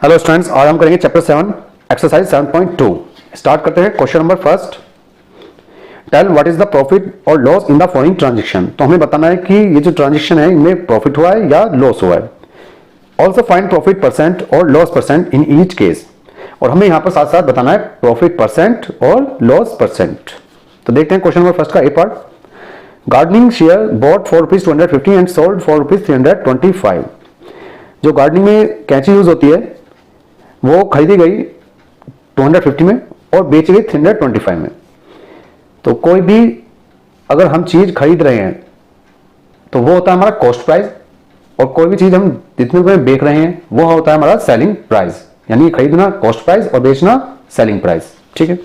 Hello students, आज हम करेंगे चैप्टर 7 एक्सरसाइज 7.2। स्टार्ट करते हैं question number first. Tell what is the profit और loss in the following transaction. तो हमें बताना है कि ये जो ट्रांजेक्शन है इनमें प्रॉफिट हुआ है या लॉस हुआ है। ऑल्सो फाइंड प्रॉफिट परसेंट और loss percent in each case. और हमें यहाँ पर साथ साथ बताना है प्रॉफिट परसेंट और लॉस परसेंट। तो देखते हैं क्वेश्चन नंबर फर्स्ट का a part. Gardening share bought for ₹250 and sold for ₹325। जो गार्डनिंग में कैंची यूज होती है वो खरीदी गई 250 में और बेची गई 325 में। तो कोई भी अगर हम चीज खरीद रहे हैं तो वो होता है हमारा कॉस्ट प्राइस, और कोई भी चीज हम जितने रुपए में बेच रहे हैं वो होता है हमारा सेलिंग प्राइस। यानी खरीदना कॉस्ट प्राइस और बेचना सेलिंग प्राइस। ठीक है,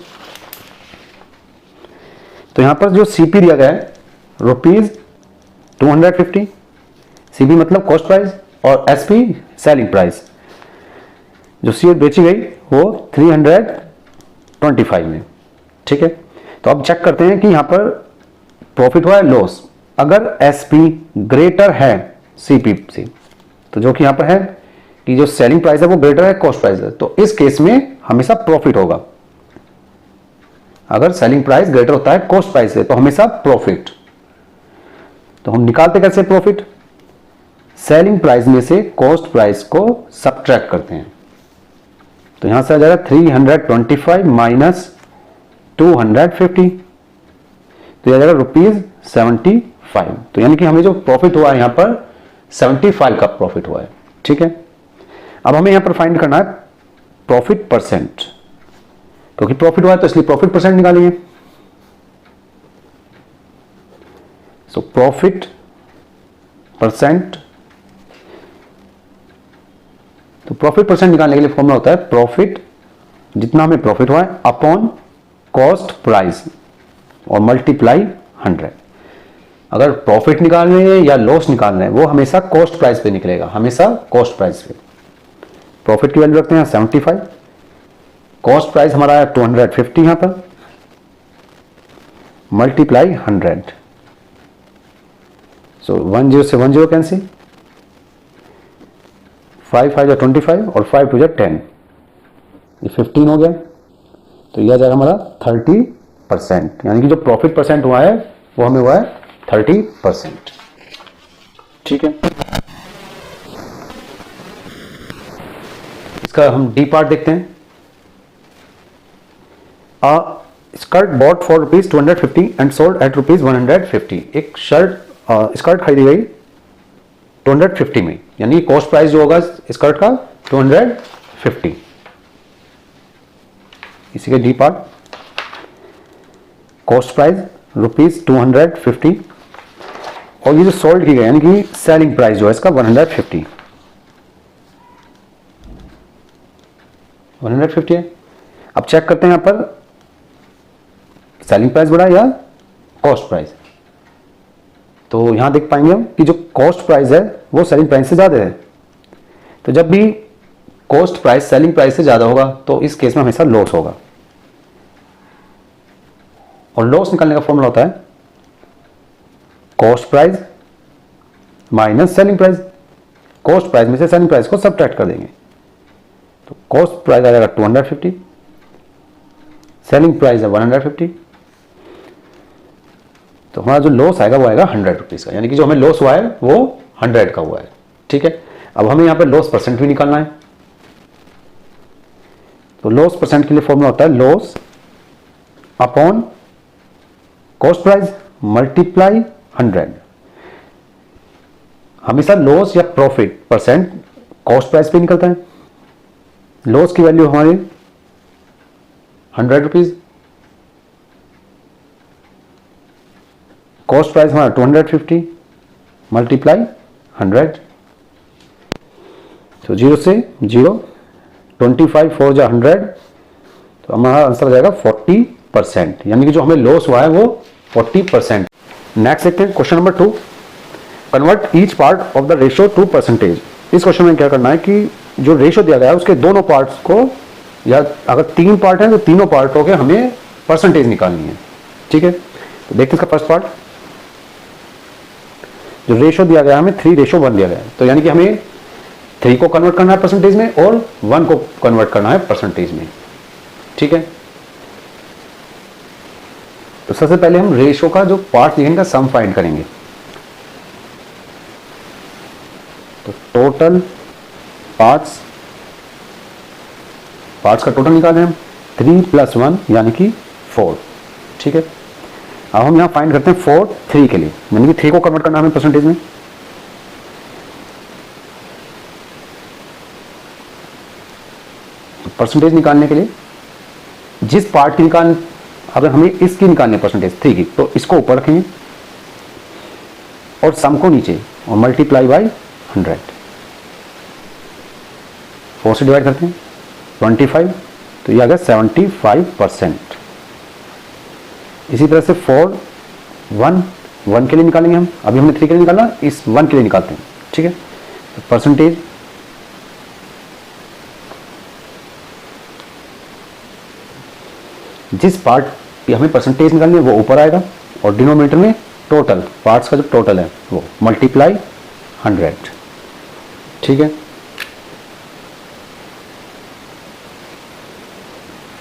तो यहां पर जो सीपी दिया गया है ₹250, सीपी मतलब कॉस्ट प्राइस और एसपी सेलिंग प्राइस। जो शेयर बेची गई वो 325 में। ठीक है, तो अब चेक करते हैं कि यहां पर प्रॉफिट हुआ है लॉस। अगर एसपी ग्रेटर है सीपी से, तो जो कि यहां पर है कि जो सेलिंग प्राइस है वो ग्रेटर है कॉस्ट प्राइस है, तो इस केस में हमेशा प्रॉफिट होगा। अगर सेलिंग प्राइस ग्रेटर होता है कॉस्ट प्राइस से तो हमेशा प्रॉफिट। तो हम निकालते कैसे प्रॉफिट? सेलिंग प्राइस में से कॉस्ट प्राइस को सब्ट्रैक्ट करते हैं। तो यहां से आ जाएगा 325 माइनस 250, तो यह आ जाएगा ₹75। तो यानी कि हमें जो प्रॉफिट हुआ है यहां पर 75 का प्रॉफिट हुआ है। ठीक है, अब हमें यहां पर फाइंड करना है प्रॉफिट परसेंट, क्योंकि प्रॉफिट हुआ है तो इसलिए प्रॉफिट परसेंट निकालेंगे। सो प्रॉफिट परसेंट, तो प्रॉफिट परसेंट निकालने के लिए फॉर्मूला होता है प्रॉफिट, जितना हमें प्रॉफिट हुआ है अपॉन कॉस्ट प्राइस और मल्टीप्लाई 100। अगर प्रॉफिट निकाल रहे हैं या लॉस निकाल रहे हैं वो हमेशा कॉस्ट प्राइस पे निकलेगा, हमेशा कॉस्ट प्राइस पे। प्रॉफिट की वैल्यू रखते हैं 75, कॉस्ट प्राइस हमारा है 250 यहां पर, मल्टीप्लाई 100। सो 10 से 10 कैंसिल, 5 5 25 और 5 2 10, ये 15 हो गया। तो यह जाएगा हमारा 30%, यानी कि जो प्रॉफिट परसेंट हुआ है वो हमें हुआ है 30%। ठीक है, इसका हम डी पार्ट देखते हैं। Skirt bought for ₹250 and sold at ₹150। एक स्कर्ट खरीदी गई 250 में, यानी कॉस्ट प्राइस जो होगा स्कर्ट का 250। इसी के डी पार्ट, कॉस्ट प्राइस ₹250 और ये जो सोल्ड की गई यानी कि सेलिंग प्राइस जो है इसका 150 है। अब चेक करते हैं यहां पर सेलिंग प्राइस बढ़ा या कॉस्ट प्राइस। तो यहां देख पाएंगे हम कि जो कॉस्ट प्राइस है वो सेलिंग प्राइस से ज्यादा है। तो जब भी कॉस्ट प्राइस सेलिंग प्राइस से ज्यादा होगा तो इस केस में हमेशा लॉस होगा। और लॉस निकालने का फॉर्मूला होता है cost price minus selling price. Cost price में से सेलिंग प्राइस को सब्ट्रैक्ट कर देंगे, तो कॉस्ट प्राइस आ जाएगा 250, सेलिंग प्राइस है 150, तो हमारा जो लॉस आएगा वो आएगा ₹100 का, यानी कि जो हमें लॉस हुआ है वो 100 का हुआ है। ठीक है, अब हमें यहां पर लॉस परसेंट भी निकालना है। तो लॉस परसेंट के लिए फॉर्मूला होता है loss upon cost price multiply 100। हमेशा लॉस या प्रॉफिट परसेंट कॉस्ट प्राइस पे निकलता है। लॉस की वैल्यू हमारी ₹100, कॉस्ट प्राइस हमारा 250 मल्टीप्लाई 100। तो 0 से 0, 25 4 जा 100, तो हमारा आंसर आ जाएगा 40%, यानी कि जो हमें लॉस हुआ है वो 40%। नेक्स्ट देखते हैं question number 2। Convert each part of the ratio two percentage. इस क्वेश्चन में क्या करना है कि जो रेशियो दिया गया है उसके दोनों पार्ट्स को, या अगर 3 पार्ट है तो तीनों पार्टों के हमें परसेंटेज निकालनी है। ठीक है, तो देखते हैं इसका फर्स्ट पार्ट। जो रेशियो दिया गया है हमें 3:1 दिया गया है, तो यानी कि हमें 3 को कन्वर्ट करना है परसेंटेज में और 1 को कन्वर्ट करना है परसेंटेज में। ठीक है, तो सबसे पहले हम रेशो का जो पार्ट लिखेंगे का सम फाइंड करेंगे। तो टोटल पार्ट्स का टोटल निकालें हम 3 + 1 यानी कि 4। ठीक है, अब हम यहां फाइंड करते हैं 4 3 के लिए, यानी कि 3 को कन्वर्ट करना है हमें परसेंटेज में। परसेंटेज निकालने के लिए जिस पार्ट की अगर हमें इसकी निकालनी है परसेंटेज 3 की, तो इसको ऊपर रखेंगे और सम को नीचे और मल्टीप्लाई बाय 100। 4 से डिवाइड करते हैं 25, तो ये आ गया 75%। इसी तरह से 4 1 के लिए निकालेंगे हम, अभी हमने 3 के लिए निकाला, इस 1 के लिए निकालते हैं। ठीक है, तो परसेंटेज जिस पार्ट की हमें परसेंटेज निकालनी है वो ऊपर आएगा और डिनोमिनेटर में टोटल पार्ट्स का जो टोटल है वो मल्टीप्लाई 100। ठीक है,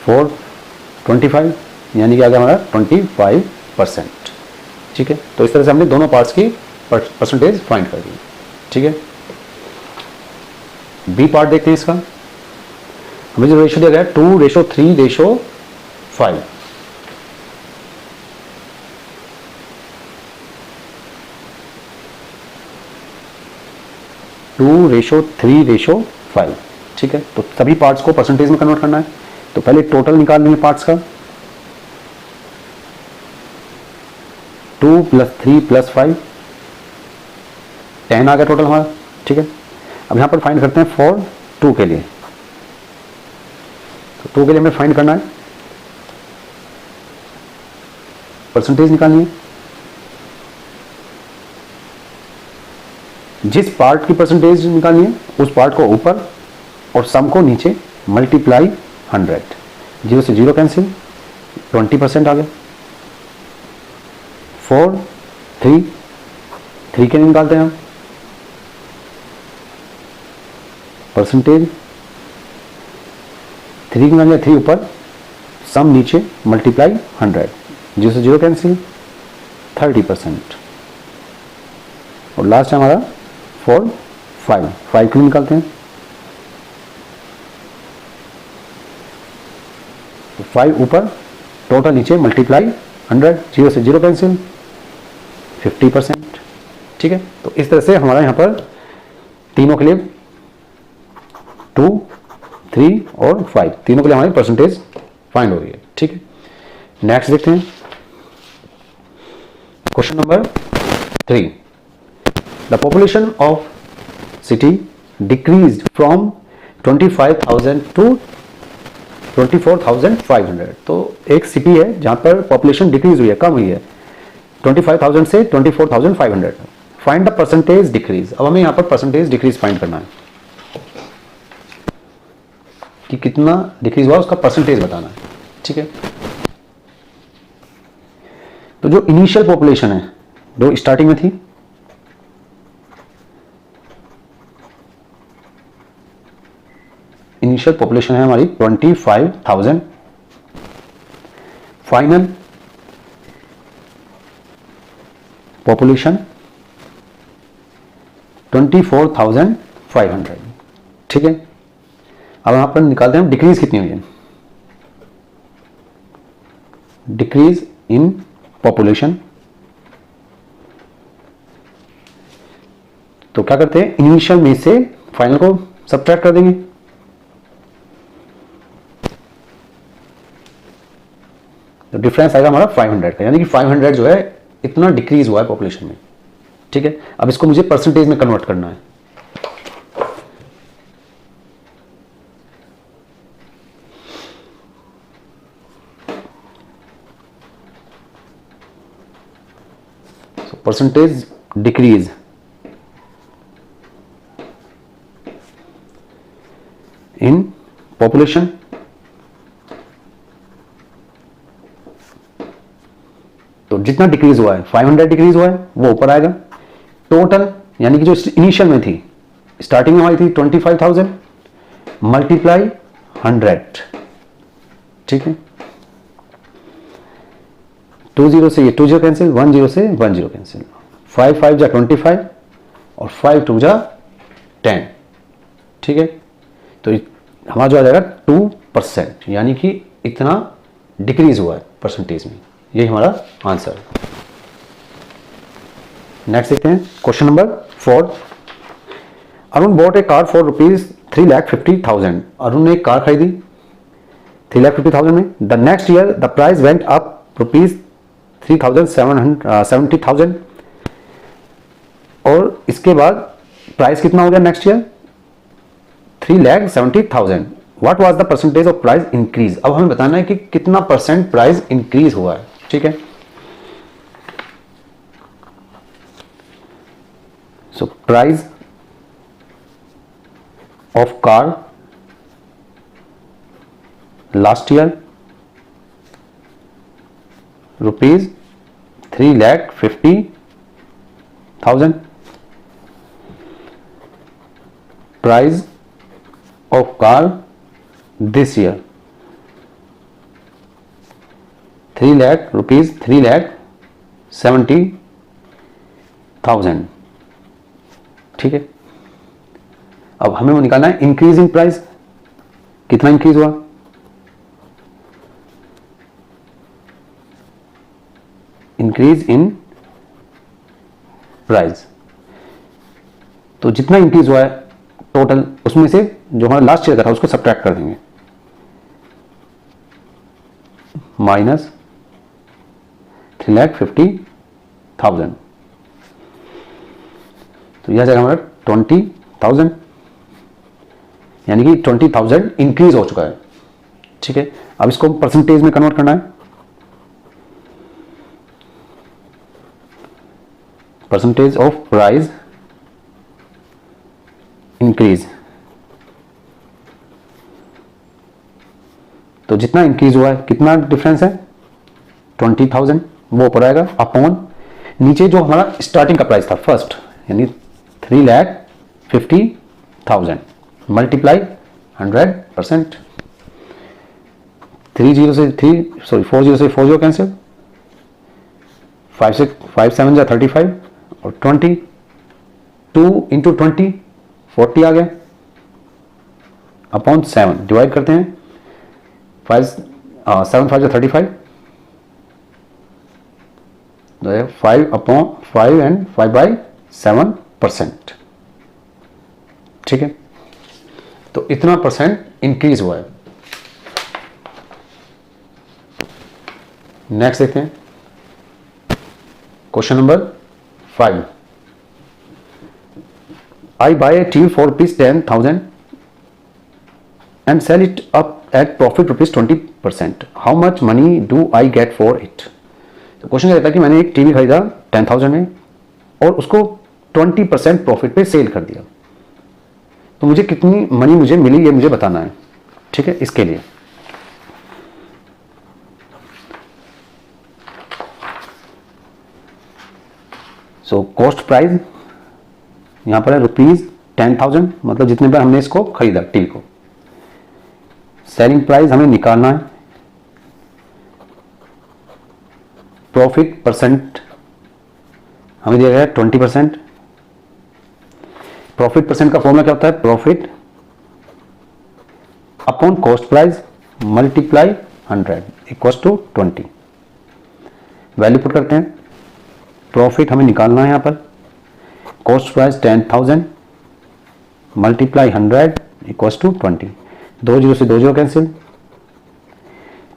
4 25 यानी कि आ गया हमारा 25%। ठीक है, तो इस तरह से हमने दोनों पार्ट्स की परसेंटेज फाइंड कर दी। ठीक है, बी पार्ट देखते हैं इसका। हमें जो रेशो दिया गया है 2:3:5। 2:3:5। ठीक है, तो सभी पार्ट्स को परसेंटेज में कन्वर्ट करना है। तो पहले टोटल निकाल लेंगे पार्ट्स का, 2 + 3 + 5 10 आ गया टोटल हमारा। ठीक है, अब यहां पर फाइंड करते हैं 4 2 के लिए। तो 2 के लिए हमें फाइंड करना है, परसेंटेज निकालनी है। जिस पार्ट की परसेंटेज निकालनी है उस पार्ट को ऊपर और सम को नीचे मल्टीप्लाई 100। 0 से 0 कैंसिल, 20% आ गया। 4 3 के लिए निकालते हैं हम परसेंटेज। 3 की निकालिए, 3 ऊपर सम नीचे मल्टीप्लाई 100। 0 से 0 कैंसिल, 30%। और लास्ट है हमारा 4 5 के लिए निकालते हैं। 5 ऊपर टोटल नीचे मल्टीप्लाई 100। 0 से 0 कैंसिल, 50%। ठीक है, तो इस तरह से हमारा यहाँ पर तीनों के लिए 2 3 और 5 तीनों के लिए हमारी परसेंटेज फाइंड हो रही है। ठीक है, नेक्स्ट देखते हैं question number 3। The population of city decreased from 25,000 to 24,500। तो एक सिटी है जहां पर पॉपुलेशन डिक्रीज हुई है, कम हुई है 25,000 से 24,500। Find the percentage decrease. अब हमें यहां पर परसेंटेज डिक्रीज फाइंड करना है कि कितना डिक्रीज हुआ, उसका परसेंटेज बताना है। ठीक है, तो जो इनिशियल पॉपुलेशन है, जो स्टार्टिंग में थी, इनिशियल पॉपुलेशन है हमारी 25,000। Final population 24,500। ठीक है, अब यहां पर निकालते हैं हम डिक्रीज कितनी हुई है। डिक्रीज इन पॉपुलेशन, तो क्या करते हैं, इनिशियल में से फाइनल को सब्ट्रैक्ट कर देंगे। तो डिफरेंस आएगा हमारा 500 का, यानी कि 500 जो है इतना डिक्रीज हुआ है पॉपुलेशन में। ठीक है, अब इसको मुझे परसेंटेज में कन्वर्ट करना है। परसेंटेज डिक्रीज इन पॉपुलेशन, तो जितना डिक्रीज हुआ है 500 डिक्रीज हुआ है वो ऊपर आएगा। टोटल यानी कि जो इनिशियल में थी स्टार्टिंग में हमारी थी 25,000 मल्टीप्लाई 100, ठीक है। 20 से ये 20 कैंसिल, 10 से 10 कैंसिल, 5 5 जा 25 और 5 2 जा 10, ठीक है। तो हमारा जो आ जाएगा 2%, यानी कि इतना डिक्रीज हुआ है परसेंटेज में, यही हमारा आंसर है। नेक्स्ट देखते हैं question number 4। Arun bot A car for ₹3,50,000। Arun ने एक कार खरीदी 3,50,000 में। The next year the price went up ₹3,70,000 और इसके बाद प्राइस कितना हो गया next year 3,70,000। What was the percentage of price increase. अब हमें बताना है कि कितना परसेंट प्राइस इंक्रीज हुआ है, ठीक है। So price of car last year ₹3,50,000। Price of car this year ₹3,70,000, ठीक है। अब हमें वो निकालना है इंक्रीज इन प्राइस, कितना इंक्रीज हुआ। इंक्रीज इन प्राइस, तो जितना इंक्रीज हुआ है टोटल, उसमें से जो हमारा लास्ट ईयर का था उसको सब्ट्रैक्ट कर देंगे, माइनस 3,50,000, तो यह जाएगा हमारा 20,000, यानी कि 20,000 इंक्रीज हो चुका है, ठीक है। अब इसको परसेंटेज में कन्वर्ट करना है। परसेंटेज ऑफ प्राइस इंक्रीज, तो जितना इंक्रीज हुआ है कितना डिफरेंस है 20,000, वो ऊपर आएगा अपॉन नीचे जो हमारा स्टार्टिंग का प्राइस था फर्स्ट, यानी 3,50,000 मल्टीप्लाई 100%। 40 से 40 कैंसिल, 5 7 जा 35 और 20, 2 इंटू 20 40 आ गया, अपॉन 7 डिवाइड करते हैं, 7 5 जा 35, 5 अपॉन 5 एंड 5/7%, ठीक है। तो इतना परसेंट इंक्रीज हुआ है। नेक्स्ट देखते हैं question number 5। I buy a TV for ₹10,000 and sell it up at profit ₹20%. How much money do I get for it? तो क्वेश्चन कहता है कि मैंने एक टीवी खरीदा 10,000 में और उसको 20% प्रॉफिट पे सेल कर दिया, तो मुझे कितनी मनी मुझे मिली ये मुझे बताना है, ठीक है। इसके लिए सो कॉस्ट प्राइस यहां पर है ₹10,000, मतलब जितने पर हमने इसको खरीदा टीवी को। सेलिंग प्राइस हमें निकालना है, प्रॉफिट परसेंट हमें दिया गया है 20%। प्रॉफिट परसेंट का फॉर्मूला क्या होता है, profit upon cost price multiply 100 equals to 20। Value put करते हैं, प्रॉफिट हमें निकालना है यहां पर, cost price 10,000 multiply 100 equals to 20। 2 0 से 2 0 कैंसिल,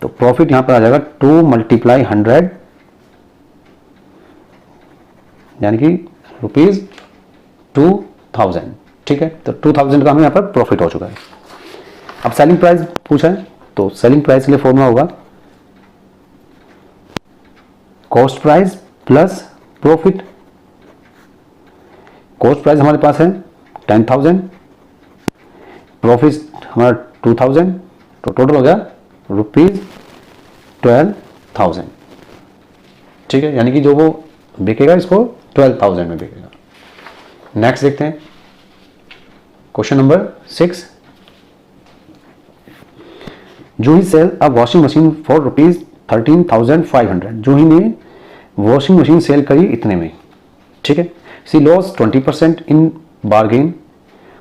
तो प्रॉफिट यहां पर आ जाएगा 2 मल्टीप्लाई 100, यानी कि ₹2,000, ठीक है। तो 2,000 का हमें यहां पर प्रॉफिट हो चुका है। अब सेलिंग प्राइस पूछा है, तो सेलिंग प्राइस के लिए फॉर्मूला होगा cost price plus profit. Cost price हमारे पास है 10,000, प्रॉफिट हमारा 2,000, तो टोटल हो गया ₹12,000, ठीक है। यानी कि जो वो बिकेगा इसको 12,000 में बिकेगा। नेक्स्ट देखते हैं question number 6, Juhi sell a washing machine for ₹13,500। Juhi ने वॉशिंग मशीन सेल करी इतने में, ठीक है। सी लॉस 20% इन बार्गेन,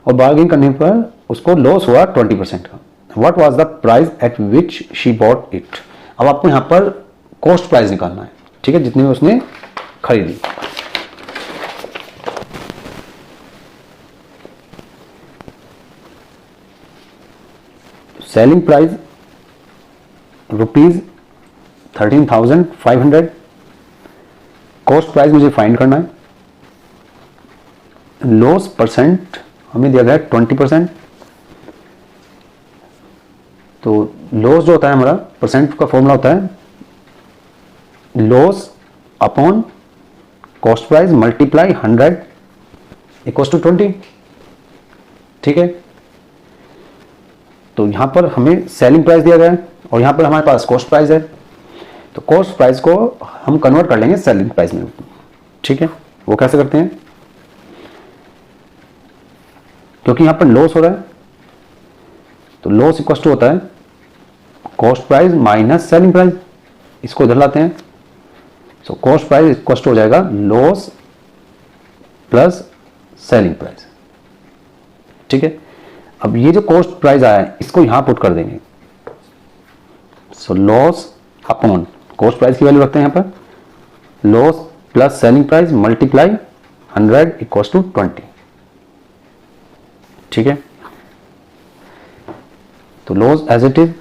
और बार्गेन करने पर उसको लॉस हुआ 20% का। What was the price at which she bought it. अब आपको यहाँ पर कॉस्ट प्राइस निकालना है, ठीक है, जितने में उसने खरीदी। सेलिंग प्राइस ₹13,500, कॉस्ट प्राइस मुझे फाइंड करना है। लॉस परसेंट हमें दिया गया है 20%, तो लॉस जो होता है हमारा, परसेंट का फॉर्मूला होता है loss upon cost price multiply 100 equals to 20, ठीक है। तो यहां पर हमें सेलिंग प्राइस दिया गया है और यहां पर हमारे पास कॉस्ट प्राइस है, तो कॉस्ट प्राइस को हम कन्वर्ट कर लेंगे सेलिंग प्राइस में, ठीक है। वो कैसे करते हैं, क्योंकि यहां पर लॉस हो रहा है तो लॉस इक्वल टू होता है cost price minus selling price, इसको इधर लाते हैं। So cost price equal to हो जाएगा लॉस प्लस सेलिंग प्राइस, ठीक है। अब ये जो कॉस्ट प्राइस आया है इसको यहां पुट कर देंगे। So loss upon cost price की वैल्यू रखते हैं यहां पर, loss plus selling price multiply 100 equals to 20, ठीक है। तो लॉस एज इट इज,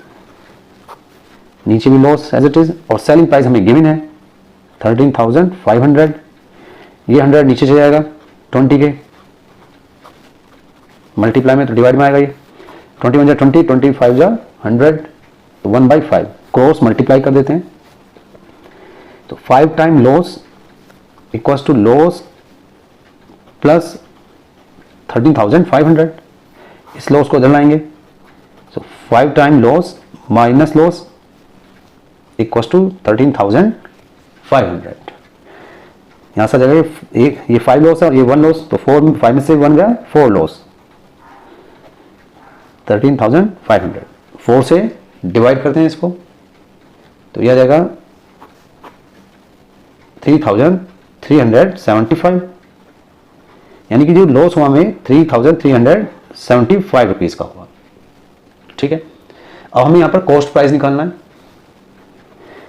नीचे भी लॉस एज इट इज, और सेलिंग प्राइस हमें गिवन है 13,500। ये 100 नीचे चले जाएगा 20 के मल्टीप्लाई में, तो डिवाइड में आएगा ये 21 जा 20, 25 जा 100, तो 1/5 क्रॉस मल्टीप्लाई कर देते हैं। तो 5 time loss equals to loss plus 13,500, इस लॉस को इधर लाएंगे। So 5 time loss minus loss equals to 13,500। यहां से जगह एक ये 5 लॉस है और ये 1 लॉस, तो 5 में से 1 गया, 4 लॉस, 13,500। 4 से डिवाइड करते हैं इसको, तो यह आ जाएगा 3,375, यानी कि जो लॉस हुआ में 3,375 रुपीज का हुआ, ठीक है। अब हमें यहां पर कॉस्ट प्राइस निकालना है,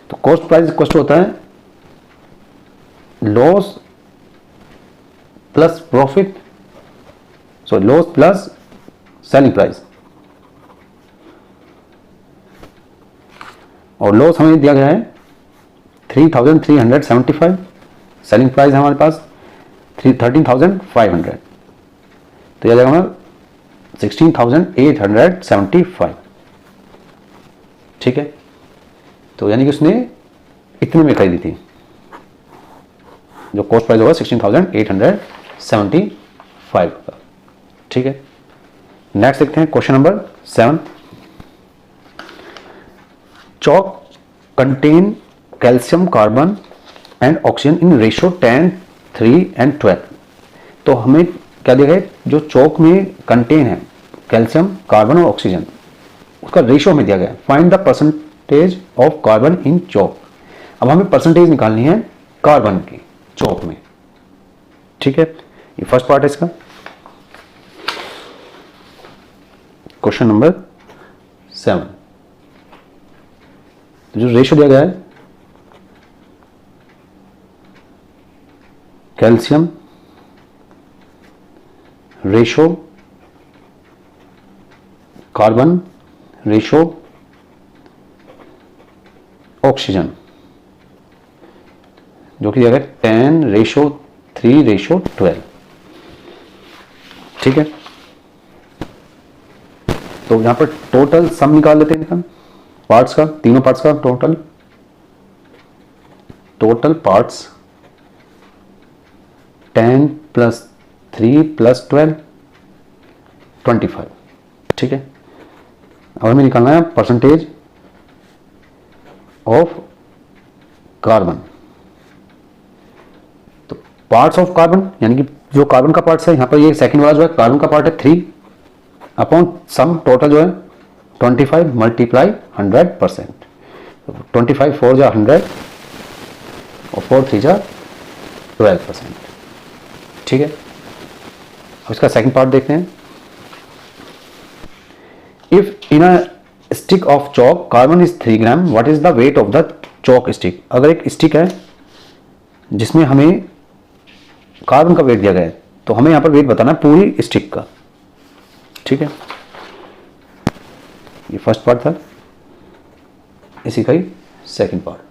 तो कॉस्ट प्राइस कॉस्ट होता है loss plus profit, so loss plus selling price, और लॉस हमें दिया गया है 3,375, सेलिंग प्राइस है हमारे पास 13,500, तो यह जाएगा 16,875, ठीक है। तो यानी कि उसने इतने में खरीदी थी, जो कॉस्ट प्राइस होगा 16,875 का, ठीक है। नेक्स्ट देखते हैं question number 7, chalk contain calcium carbon and oxygen in ratio 10, 3 and 12। तो हमें क्या दिया गया, जो चॉक में कंटेन है कैल्शियम, कार्बन और ऑक्सीजन, उसका रेशियो हमें दिया गया है। Find the percentage of carbon in chalk. अब हमें परसेंटेज निकालनी है कार्बन की चॉक में, ठीक है। ये फर्स्ट पार्ट है इसका, क्वेश्चन नंबर 7। जो रेशियो दिया गया है calcium ratio, carbon ratio, oxygen, जो कि दिया गया 10:3:12, ठीक है। तो यहां पर टोटल सम निकाल लेते हैं पार्ट्स का, तीनों पार्ट्स का टोटल पार्ट्स 10 + 3 + 12 25, ठीक है। अब हमें निकालना है परसेंटेज ऑफ कार्बन। तो पार्ट्स ऑफ कार्बन यानी कि जो कार्बन का पार्ट्स है, यहां पर ये सेकंड वाला जो है कार्बन का पार्ट है 3, अपॉन सम टोटल जो है 25 मल्टीप्लाई 100%, 25 4 जा 100 और 4 3 जा 12%। ठीक है, अब इसका सेकंड पार्ट देखते हैं। If in a stick of chalk carbon is 3 gram, what is the weight of the chalk stick. अगर एक स्टिक है जिसमें हमें कार्बन का वेट दिया गया है, तो हमें यहां पर वेट बताना है पूरी स्टिक का। ठीक है, ये फर्स्ट पार्ट था, इसी का ही सेकंड पार्ट।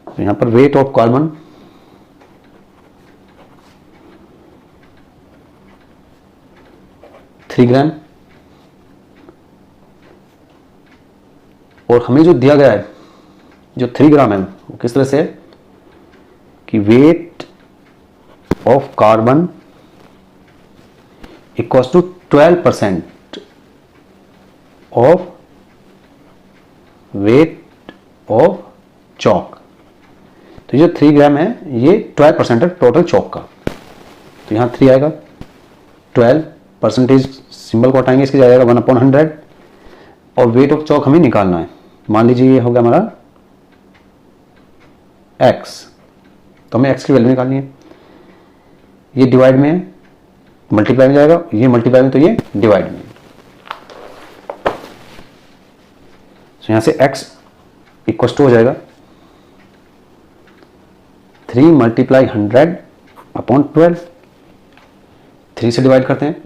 तो यहां पर वेट ऑफ कार्बन 3 ग्राम, और हमें जो दिया गया है जो 3 ग्राम है वो किस तरह से है कि weight of carbon equals to 12% of weight of chalk. तो ये जो 3 ग्राम है ये 12% है टोटल चॉक का। तो यहां 3 आएगा, 12% सिंबल को हटाएंगे, इसके जाएगा 1/100, और वेट ऑफ चॉक हमें निकालना है। मान लीजिए ये हो गया हमारा x, तो हमें x की वैल्यू निकालनी है। ये डिवाइड में है, मल्टीप्लाई में जाएगा, ये मल्टीप्लाई में, तो ये डिवाइड में। तो यहां से x इक्वल टू हो जाएगा 3 मल्टीप्लाई 100 अपॉन 12। 3 से डिवाइड करते हैं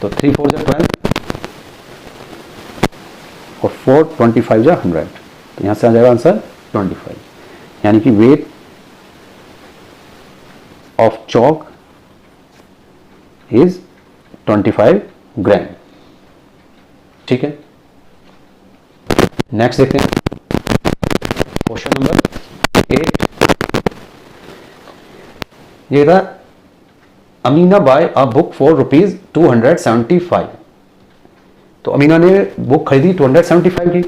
तो 3 4 जा 12 और 4 25 जा 100, तो यहां से आ जाएगा आंसर 25, यानी कि वेट ऑफ चॉक इज 25 ग्राम। ठीक है, नेक्स्ट देखते हैं क्वेश्चन नंबर 8। ये था Amina buy a book for ₹275। तो अमीना ने बुक खरीदी 275 की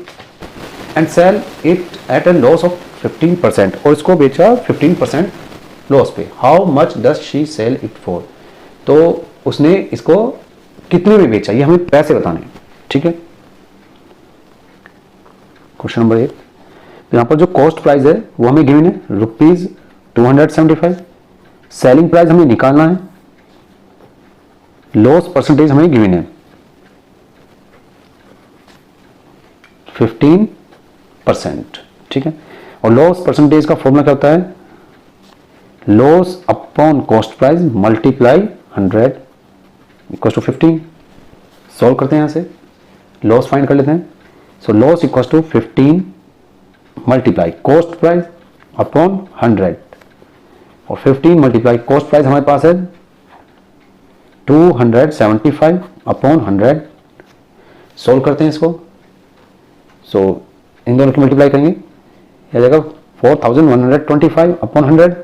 and sell it at a loss of 15%, और इसको बेचा 15% लॉस पे। How much does she sell it for. तो उसने इसको कितने में बेचा, ये हमें पैसे बताने हैं। ठीक है, क्वेश्चन नंबर 8। तो यहां पर जो कॉस्ट प्राइस है वो हमें गिवन है ₹275। सेलिंग प्राइस हमें निकालना है, लॉस परसेंटेज हमें गिवन है 15%। ठीक है, और लॉस परसेंटेज का फॉर्मूला क्या होता है, loss upon cost price multiply 100 equal to 15। Solve करते हैं, यहां से लॉस फाइंड कर लेते हैं। So loss equal to 15 multiply cost price upon 100, और 15 मल्टीप्लाई कॉस्ट प्राइस हमारे पास है 275 अपॉन 100। सोल्व करते हैं इसको, सो इन दोनों की मल्टीप्लाई करेंगे, यह जाएगा 4125 अपॉन 100,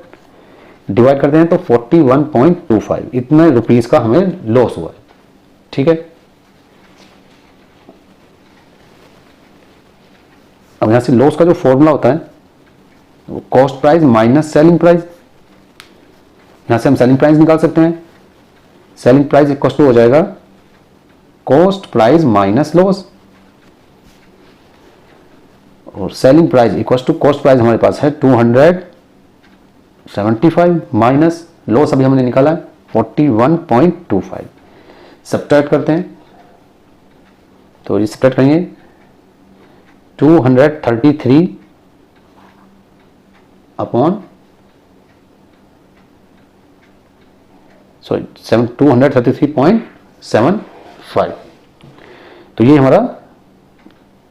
डिवाइड करते हैं तो 41.25, इतने रुपीस का हमें लॉस हुआ है। ठीक है, अब यहां से लॉस का जो फॉर्मूला होता है वो cost price minus selling price. यहां से हम सेलिंग प्राइस निकाल सकते हैं। सेलिंग प्राइस इक्वल टू हो जाएगा कॉस्ट प्राइस माइनस लॉस, और selling price equal to cost price हमारे पास है 275 माइनस लॉस अभी हमने निकाला है 41.25। सब्ट्रैक्ट करते हैं, तो ये सब्ट्रैक्ट करेंगे 233 अपॉन 233.75, तो ये हमारा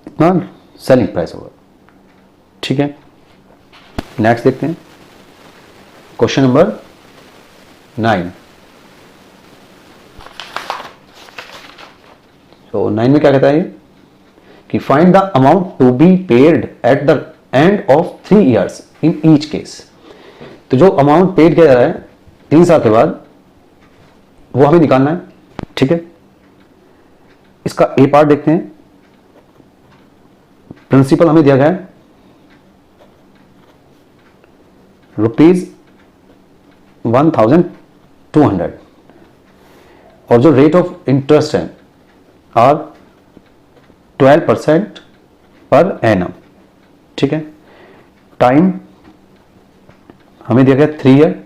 इतना सेलिंग प्राइस होगा। ठीक है, नेक्स्ट देखते हैं क्वेश्चन नंबर 9। तो 9 में क्या कहता है कि find the amount to be paid at the end of 3 years in each case. तो जो अमाउंट पेड किया जा रहा है 3 साल के बाद वो हमें निकालना है। ठीक है, इसका ए पार्ट देखते हैं। प्रिंसिपल हमें दिया गया है ₹1,200 और जो रेट ऑफ इंटरेस्ट है आर 12% पर एनम, ठीक है। टाइम हमें दिया गया 3 ईयर,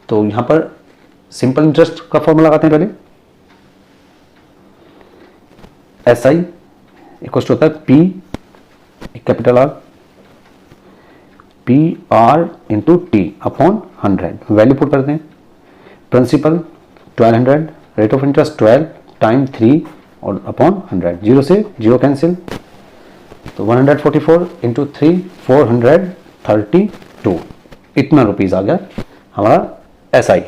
तो यहां पर सिंपल इंटरेस्ट का फॉर्मूला लगाते हैं पहले। एस आई इक्वल टू होता है P capital R P R into T upon 100, value put करते हैं। Principal 1200, rate of interest 12 time 3 और अपॉन 100, 0 से 0 कैंसिल, तो 144 इंटू 3 432, इतना रुपीज आ गया हमारा एस आई,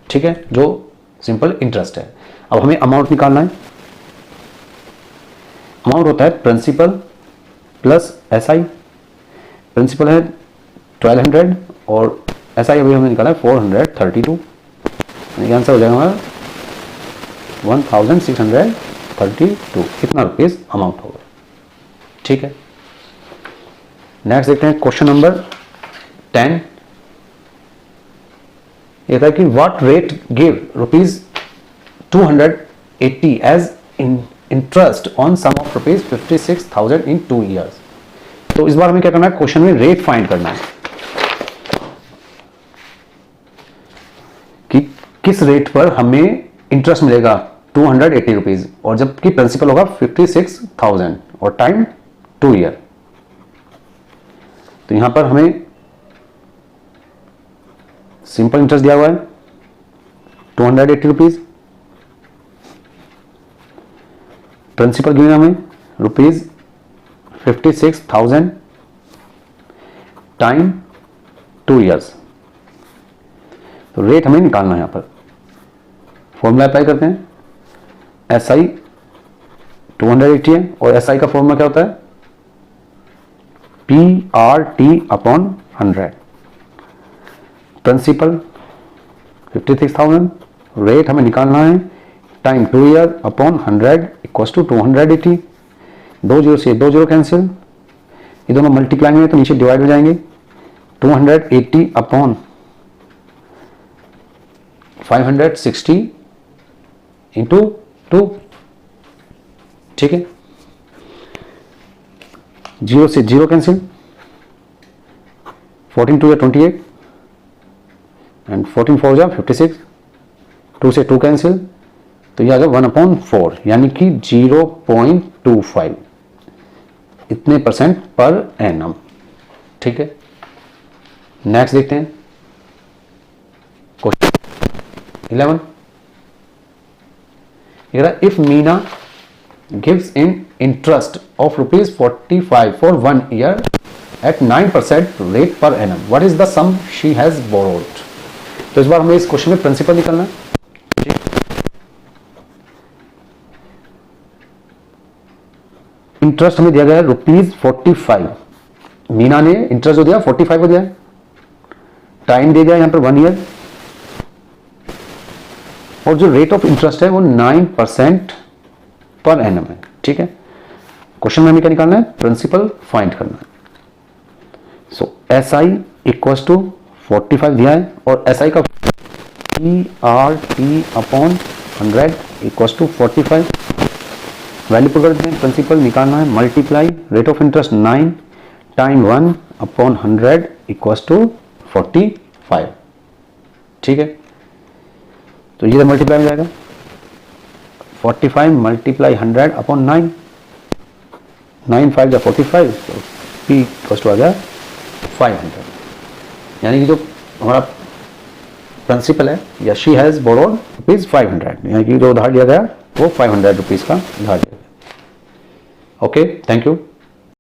ठीक है, जो सिंपल इंटरेस्ट है। अब हमें अमाउंट निकालना है। अमाउंट होता है principal plus S I. Principal है 1200 और एस आई अभी हमने निकाला है 432, ये आंसर हो जाएगा हमारा 1632, कितना रुपीज अमाउंट होगा, ठीक है। नेक्स्ट देखते हैं क्वेश्चन नंबर 10। ये था कि what rate give ₹280 as interest on sum of ₹56,000 in 2 years. तो इस बार हमें क्या करना है, क्वेश्चन में रेट फाइंड करना है कि किस रेट पर हमें इंटरेस्ट मिलेगा 280 रुपीज, और जबकि प्रिंसिपल होगा 56,000 और टाइम 2 ईयर। तो यहां पर हमें सिंपल इंटरेस्ट दिया हुआ है 280 रुपीज, प्रिंसिपल गिवन हमें ₹56,000 टाइम 2 ईयर्स। तो रेट हमें निकालना है। यहां पर फॉर्मूला अप्लाई करते हैं। एस आई 280 है और एस आई का फॉर्मूला क्या होता है, P R T upon 100। Principal 56,000, rate हमें निकालना है time 2 year upon 100 equals to 280। 2 zero से 2 जीरो कैंसिल, ये दोनों मल्टीप्लाई में है तो नीचे डिवाइड हो जाएंगे। 280 अपॉन 560 इंटू 2, ठीक है। 0 से 0 कैंसिल, 14 2 28 एंड 14 4 जा 56, 2 से 2 कैंसिल, तो ये आ गया 1/4 यानी कि 0.25 इतने परसेंट पर एनम, ठीक है। नेक्स्ट देखते हैं question 11। If Meena gives in interest of ₹45 for 1 year at 9% rate per annum, what is the sum she has borrowed. तो इस बार हमें इस क्वेश्चन में प्रिंसिपल निकालना है। इंटरेस्ट हमें दिया गया है ₹45, मीना ने इंटरेस्ट जो दिया 45 को दिया, टाइम दिया गया यहां पर 1 ईयर, और जो रेट ऑफ इंटरेस्ट है वो 9% पर एनम है, ठीक है। क्वेश्चन में हमें क्या निकालना है, प्रिंसिपल फाइंड करना है। So S I equals to 45 दिया है और एस आई का PRT upon 100 equals to 45, value put कर देते हैं। प्रिंसिपल निकालना है, multiply rate of interest 9 time 1 upon 100 equals to 45, ठीक है। तो ये मल्टीप्लाई में जाएगा 45 मल्टीप्लाई 100 अपॉन 9, 9 5 जा 45, तो P इक्वल्स टू आ गया 500, यानी कि जो हमारा प्रिंसिपल है या शी हैज बोरोड ₹500, यानी कि जो उधार लिया गया वो 500 रुपीज का उधार लिया गया। Okay, thank you.